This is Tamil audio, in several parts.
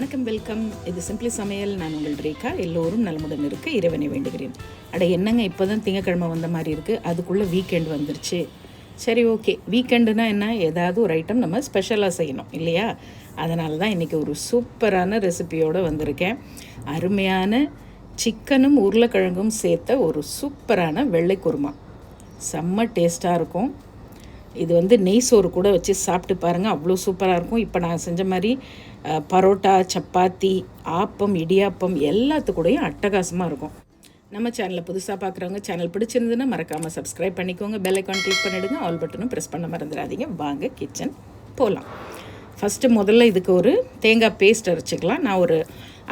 வணக்கம், வெல்கம். இது சிம்பிளி சமையல். நான் உங்கள் ரேகா. எல்லோரும் நலமுடன் இருக்க இறைவனை வேண்டுகிறேன். என்னங்க இப்போ தான் திங்கக்கிழமை வந்த மாதிரி இருக்குது, அதுக்குள்ளே வீக்கெண்ட் வந்துருச்சு. சரி, ஓகே, வீக்கெண்டுனா என்ன, ஏதாவது ஒரு ஐட்டம் நம்ம ஸ்பெஷலாக செய்யணும் இல்லையா? அதனால தான் இன்றைக்கி ஒரு சூப்பரான ரெசிபியோடு வந்திருக்கேன். அருமையான சிக்கனும் உருளைக்கிழங்கும் சேர்த்த ஒரு சூப்பரான வெள்ளை குருமா. செம்ம டேஸ்ட்டாக இருக்கும். இது நெய் சோறு கூட வச்சு சாப்பிட்டு பாருங்கள், அவ்வளோ சூப்பராக இருக்கும். இப்போ நான் செஞ்ச மாதிரி பரோட்டா, சப்பாத்தி, ஆப்பம், இடியாப்பம் எல்லாத்துக்கூடையும் அட்டகாசமாக இருக்கும். நம்ம சேனலை புதுசாக பார்க்குறவங்க, சேனல் பிடிச்சிருந்துன்னா மறக்காமல் சப்ஸ்கிரைப் பண்ணிக்கோங்க. பெல் ஐக்கான் கிளிக் பண்ணிவிடுங்க. ஆல் பட்டனும் ப்ரெஸ் பண்ண மறந்துடாதீங்க. வாங்க கிச்சன் போகலாம். முதல்ல இதுக்கு ஒரு தேங்காய் பேஸ்ட் அரைச்சிக்கலாம். நான் ஒரு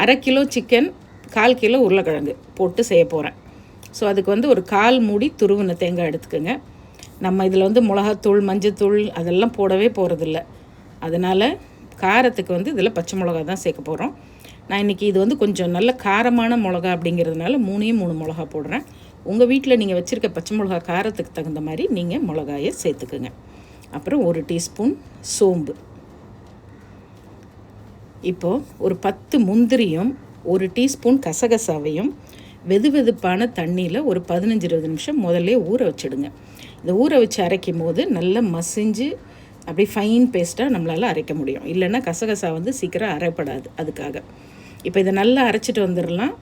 1/2 கிலோ சிக்கன், 1/4 கிலோ உருளைக்கிழங்கு போட்டு செய்ய போகிறேன். ஸோ அதுக்கு ஒரு 1/4 மூடி துருவின தேங்காய் எடுத்துக்கோங்க. நம்ம இதில் மிளகாத்தூள், மஞ்சத்தூள் அதெல்லாம் போடவே போகிறதில்ல. அதனால் காரத்துக்கு இதில் பச்சை மிளகா தான் சேர்க்க போகிறோம். நான் இன்றைக்கி இது கொஞ்சம் நல்ல காரமான மிளகா அப்படிங்கிறதுனால 3 மிளகா போடுறேன். உங்கள் வீட்டில் நீங்கள் வச்சுருக்க பச்சை மிளகா காரத்துக்கு தகுந்த மாதிரி நீங்கள் மிளகாயை சேர்த்துக்குங்க. அப்புறம் 1 டீஸ்பூன் சோம்பு. இப்போது ஒரு 10 முந்திரியும் 1 டீஸ்பூன் கசகசாவையும் வெதுவெதுப்பான தண்ணியில் ஒரு 15-20 நிமிஷம் முதல்ல ஊற வச்சுடுங்க. இந்த ஊற வச்சு அரைக்கும் போது நல்லா மசிஞ்சு அப்படி ஃபைன் பேஸ்ட்டாக நம்மளால் அரைக்க முடியும். இல்லைன்னா கசகசா சீக்கிரம் அரைப்படாது. அதுக்காக இப்போ இதை நல்லா அரைச்சிட்டு வந்துடலாம்.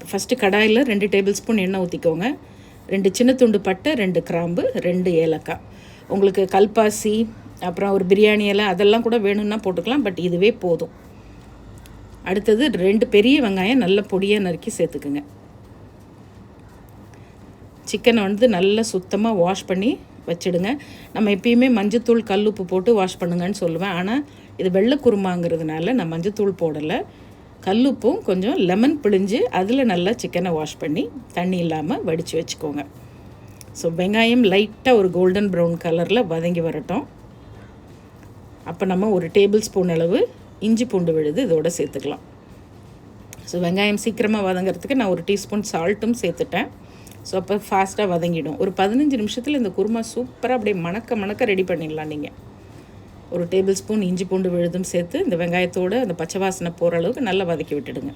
ஃபஸ்ட்டு கடாயில் 2 டேபிள் ஸ்பூன் எண்ணெய் ஊற்றிக்கோங்க. 2 சின்ன துண்டு பட்டை, 2 கிராம்பு, 2 ஏலக்காய். உங்களுக்கு கல்பாசி, அப்புறம் ஒரு பிரியாணி இலை அதெல்லாம் கூட வேணும்னா போட்டுக்கலாம். பட் இதுவே போதும். அடுத்தது 2 பெரிய வெங்காயம் நல்ல பொடியாக நறுக்கி சேர்த்துக்குங்க. சிக்கனை நல்லா சுத்தமாக வாஷ் பண்ணி வச்சுடுங்க. நம்ம எப்பயுமே மஞ்சத்தூள், கல்லுப்பு போட்டு வாஷ் பண்ணுங்கன்னு சொல்லுவேன். ஆனால் இது வெள்ளை குருமாங்கிறதுனால நான் மஞ்சத்தூள் போடலை. கல்லுப்பும் கொஞ்சம் லெமன் பிழிஞ்சு அதில் நல்லா சிக்கனை வாஷ் பண்ணி தண்ணி இல்லாமல் வடித்து வச்சுக்கோங்க. ஸோ வெங்காயம் லைட்டாக ஒரு கோல்டன் ப்ரௌன் கலரில் வதங்கி வரட்டும். அப்போ நம்ம 1 டேபிள் ஸ்பூன் அளவு இஞ்சி பூண்டு விழுது இதோட சேர்த்துக்கலாம். ஸோ வெங்காயம் சீக்கிரமாக வதங்கிறதுக்கு நான் 1 டீஸ்பூன் சால்ட்டும் சேர்த்துட்டேன். ஸோ அப்போ ஃபாஸ்ட்டாக வதங்கிடும். ஒரு 15 நிமிஷத்தில் இந்த குருமா சூப்பராக அப்படியே மணக்க ரெடி பண்ணிடலாம். நீங்கள் 1 டேபிள் ஸ்பூன் இஞ்சி பூண்டு விழுதும் சேர்த்து இந்த வெங்காயத்தோடு அந்த பச்சை வாசனை போகிற அளவுக்கு நல்லா வதக்கி விட்டுடுங்க.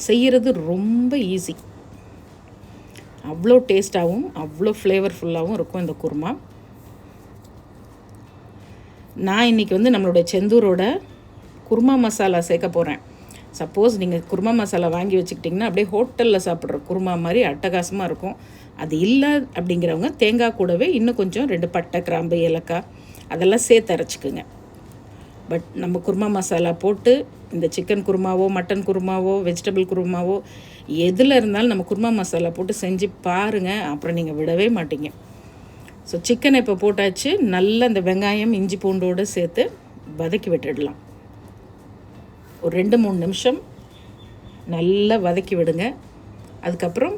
செய்கிறது ரொம்ப ஈஸி. அவ்வளோ டேஸ்ட்டாகவும் அவ்வளோ ஃப்ளேவர்ஃபுல்லாகவும் இருக்கும் இந்த குருமா. நான் இன்றைக்கி நம்மளுடைய செந்தூரோட குருமா மசாலா சேர்க்க போகிறேன். சப்போஸ் நீங்கள் குருமா மசாலா வாங்கி வச்சுக்கிட்டிங்கன்னா அப்படியே ஹோட்டலில் சாப்பிட்ற குருமா மாதிரி அட்டகாசமாக இருக்கும். அது இல்லை அப்படிங்கிறவங்க தேங்காய் கூடவே இன்னும் கொஞ்சம் 2 பட்டை, கிராம்பு, ஏலக்காய் அதெல்லாம் சேர்த்து அரைச்சிக்குங்க. பட் நம்ம குருமா மசாலா போட்டு இந்த சிக்கன் குருமாவோ, மட்டன் குருமாவோ, வெஜிடபிள் குருமாவோ எதில் இருந்தாலும் நம்ம குருமா மசாலா போட்டு செஞ்சு பாருங்கள். அப்புறம் நீங்கள் விடவே மாட்டீங்க. ஸோ சிக்கனை இப்போ போட்டாச்சு. நல்லா இந்த வெங்காயம், இஞ்சி பூண்டோடு சேர்த்து வதக்கி விட்டுடலாம். ஒரு 2-3 நிமிஷம் நல்லா வதக்கி விடுங்க. அதுக்கப்புறம்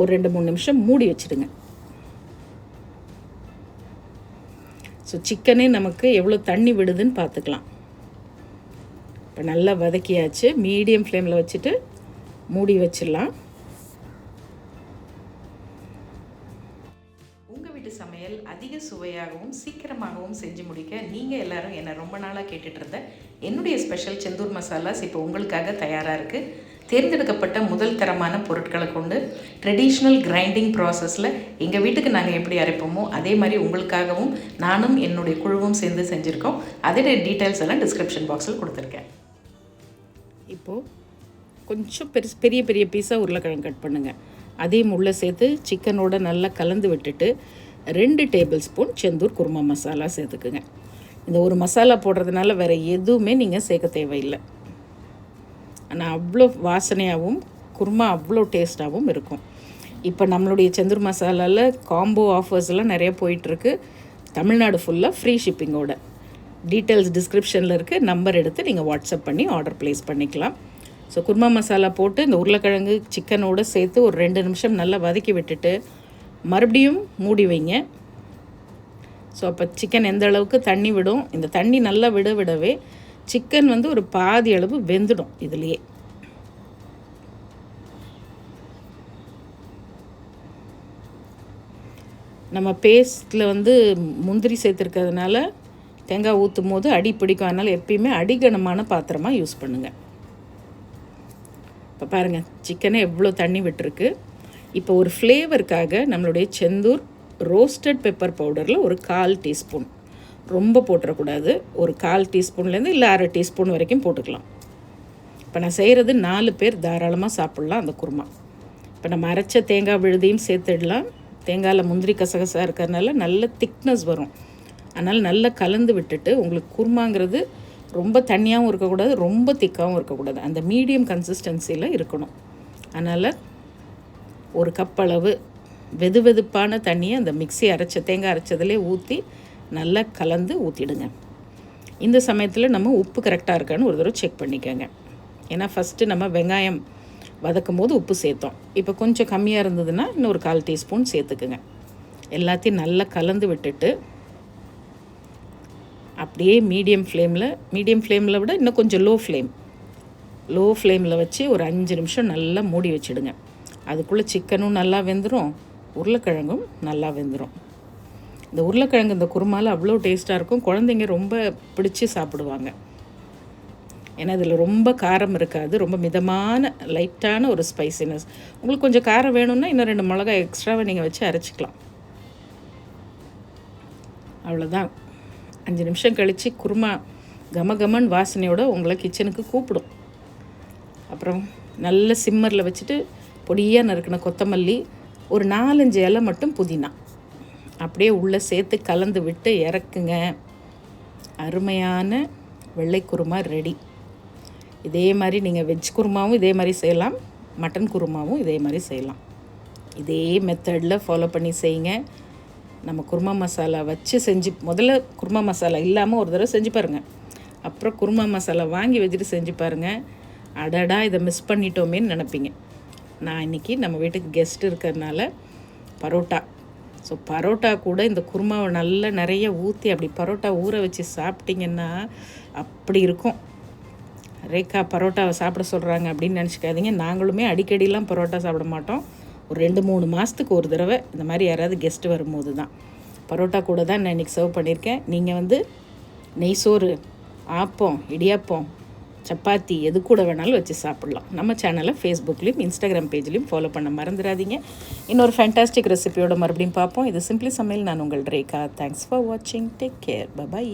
ஒரு 2-3 நிமிஷம் மூடி வச்சுடுங்க. ஸோ சிக்கனே நமக்கு எவ்வளோ தண்ணி விடுதுன்னு பார்த்துக்கலாம். இப்போ நல்லா வதக்கியாச்சு. மீடியம் ஃப்ளேமில் வச்சுட்டு மூடி வச்சிடலாம். சமையல் அதிக சுவையாகவும் சீக்கிரமாகவும் செஞ்சு முடிக்க நீங்கள் எல்லோரும் என்னை ரொம்ப நாளாக கேட்டுட்டு இருந்த என்னுடைய ஸ்பெஷல் செந்தூர் மசாலாஸ் இப்போ உங்களுக்காக தயாராக இருக்குது. தேர்ந்தெடுக்கப்பட்ட முதல் தரமான பொருட்களை கொண்டு ட்ரெடிஷ்னல் கிரைண்டிங் ப்ராசஸில் எங்கள் வீட்டுக்கு நாங்கள் எப்படி அரைப்போமோ அதே மாதிரி உங்களுக்காகவும் நானும் என்னுடைய குழுவும் சேர்ந்து செஞ்சுருக்கோம். அதோடைய டீட்டெயில்ஸ் எல்லாம் டிஸ்கிரிப்ஷன் பாக்ஸில் கொடுத்துருக்கேன். இப்போது கொஞ்சம் பெரிய பெரிய பீஸாக உருளைக்கிழங்கு கட் பண்ணுங்கள். அதையும் உள்ளே சேர்த்து சிக்கனோட நல்லா கலந்து விட்டுட்டு 2 டேபிள் ஸ்பூன் செந்தூர் குருமா மசாலா சேர்த்துக்குங்க. இந்த ஒரு மசாலா போடுறதுனால வேறு எதுவுமே நீங்கள் சேர்க்க தேவையில்லை. ஆனால் அவ்வளோ வாசனையாகவும் குருமா அவ்வளோ டேஸ்ட்டாகவும் இருக்கும். இப்போ நம்மளுடைய செந்தூர் மசாலாவில் காம்போ ஆஃபர்ஸ்லாம் நிறைய போயிட்டுருக்கு. தமிழ்நாடு ஃபுல்லாக ஃப்ரீ ஷிப்பிங்கோட. டீட்டெயில்ஸ் டிஸ்கிரிப்ஷனில் இருக்குது. நம்பர் எடுத்து நீங்கள் வாட்ஸ்அப் பண்ணி ஆர்டர் ப்ளேஸ் பண்ணிக்கலாம். ஸோ குருமா மசாலா போட்டு இந்த உருளைக்கிழங்கு சிக்கனோடு சேர்த்து ஒரு 2 நிமிஷம் நல்லா வதக்கி விட்டுட்டு மறுபடியும் மூடி வைங்க. ஸோ அப்போ சிக்கன் எந்த அளவுக்கு தண்ணி விடும், இந்த தண்ணி நல்லா விடவே சிக்கன் ஒரு பாதி அளவு வெந்துடும். இதுலேயே நம்ம பேஸ்ட்டில் முந்திரி சேர்த்துருக்கிறதுனால தேங்காய் ஊற்றும் போது அடி பிடிக்கும். அதனால் எப்பயுமே அடிகனமான பாத்திரமாக யூஸ் பண்ணுங்கள். இப்போ பாருங்கள், சிக்கனை எவ்வளோ தண்ணி விட்டுருக்கு. இப்போ ஒரு ஃப்ளேவருக்காக நம்மளுடைய செந்தூர் ரோஸ்டட் பெப்பர் பவுடரில் ஒரு 1/4 டீஸ்பூன், ரொம்ப போட்டுறக்கூடாது, ஒரு 1/4 டீஸ்பூன்லேருந்து இல்லை 1/2 டீஸ்பூன் வரைக்கும் போட்டுக்கலாம். இப்போ நான் செய்கிறது 4 பேர் தாராளமாக சாப்பிட்லாம் அந்த குருமா. இப்போ நம்ம அரைச்ச தேங்காய் விழுதையும் சேர்த்துடலாம். தேங்காயில் முந்திரி கசகசாக இருக்கிறதுனால நல்ல திக்னஸ் வரும். அதனால் நல்லா கலந்து விட்டுட்டு, உங்களுக்கு குருமாங்கிறது ரொம்ப தண்ணியாகவும் இருக்கக்கூடாது, ரொம்ப திக்காகவும் இருக்கக்கூடாது, அந்த மீடியம் கன்சிஸ்டன்சியில் இருக்கணும். அதனால் ஒரு கப் அளவு வெதுவெதுப்பான தண்ணியை அந்த மிக்ஸி தேங்காய் அரைச்சதுலேயே ஊற்றி நல்லா கலந்து ஊற்றிடுங்க. இந்த சமயத்தில் நம்ம உப்பு கரெக்டாக இருக்கான்னு ஒரு தடவை செக் பண்ணிக்கோங்க. ஏன்னா ஃபஸ்ட்டு நம்ம வெங்காயம் வதக்கும் போது உப்பு சேர்த்தோம். இப்போ கொஞ்சம் கம்மியாக இருந்ததுன்னா இன்னும் ஒரு 1/4 டீஸ்பூன் சேர்த்துக்குங்க. எல்லாத்தையும் நல்லா கலந்து விட்டுட்டு அப்படியே மீடியம் ஃப்ளேமில் விட இன்னும் கொஞ்சம் லோ ஃப்ளேமில் வச்சு ஒரு 5 நிமிஷம் நல்லா மூடி வச்சுடுங்க. அதுக்குள்ளே சிக்கனும் நல்லா வெந்துடும், உருளைக்கிழங்கும் நல்லா வெந்துடும். இந்த உருளைக்கிழங்கு இந்த குருமாவில் அவ்வளோ டேஸ்ட்டாக இருக்கும். குழந்தைங்க ரொம்ப பிடிச்சி சாப்பிடுவாங்க. ஏன்னா இதில் ரொம்ப காரம் இருக்காது, ரொம்ப மிதமான லைட்டான ஒரு ஸ்பைசினஸ். உங்களுக்கு கொஞ்சம் காரம் வேணும்னா இன்னும் 2 மிளகாய் எக்ஸ்ட்ராவை நீங்கள் வச்சு அரைச்சிக்கலாம். அவ்வளோதான். 5 நிமிஷம் கழித்து குருமா கமகமன் வாசனையோடு உங்களை கிச்சனுக்கு கூப்பிடும். அப்புறம் நல்ல சிம்மரில் வச்சுட்டு பொடியாக நறுக்கின கொத்தமல்லி, ஒரு 4-5 இலை மட்டும் புதினா அப்படியே உள்ளே சேர்த்து கலந்து விட்டு இறக்குங்க. அருமையான வெள்ளை குருமா ரெடி. இதே மாதிரி நீங்கள் வெஜ் குருமாவும் இதே மாதிரி செய்யலாம், மட்டன் குருமாவும் இதே மாதிரி செய்யலாம். இதே மெத்தடில் ஃபாலோ பண்ணி செய்யுங்க. நம்ம குருமா மசாலா வச்சு முதல்ல குருமா மசாலா இல்லாமல் ஒரு தடவை செஞ்சு பாருங்கள். அப்புறம் குருமா மசாலா வாங்கி வச்சுட்டு செஞ்சு பாருங்கள். அடடா, இதை மிஸ் பண்ணிட்டோமேன்னு நினைப்பீங்க. நான் இன்றைக்கி நம்ம வீட்டுக்கு கெஸ்ட் இருக்கிறதுனால பரோட்டா, ஸோ பரோட்டா கூட இந்த குருமாவை நல்லா நிறைய ஊற்றி அப்படி பரோட்டா ஊற வச்சு சாப்பிட்டிங்கன்னா அப்படி இருக்கும். ரேகா பரோட்டாவை சாப்பிட சொல்கிறாங்க அப்படின்னு நினச்சிக்காதீங்க. நாங்களுமே அடிக்கடிலாம் பரோட்டா சாப்பிட மாட்டோம். ஒரு 2-3 மாதத்துக்கு ஒரு தடவை இந்த மாதிரி யாராவது கெஸ்ட்டு வரும்போது தான். பரோட்டா கூட தான் நான் இன்றைக்கி சர்வ் பண்ணியிருக்கேன். நீங்கள் வந்து நெய் சோறு, ஆப்பம், இடியாப்பம், சப்பாத்தி எது கூட வேணாலும் வச்சு சாப்பிட்லாம். நம்ம சேனலை ஃபேஸ்புக்லேயும் இன்ஸ்டாகிராம் பேஜ்லேயும் ஃபாலோ பண்ண மறந்துடாதீங்க. இன்னொரு ஃபேண்டாஸ்டிக் ரெசிபியோட மறுபடியும் பார்ப்போம். இது சிம்பிளி சமையல். நான் உங்கள் ரேகா. தேங்க்ஸ் ஃபார் வாட்சிங். Take care. பை.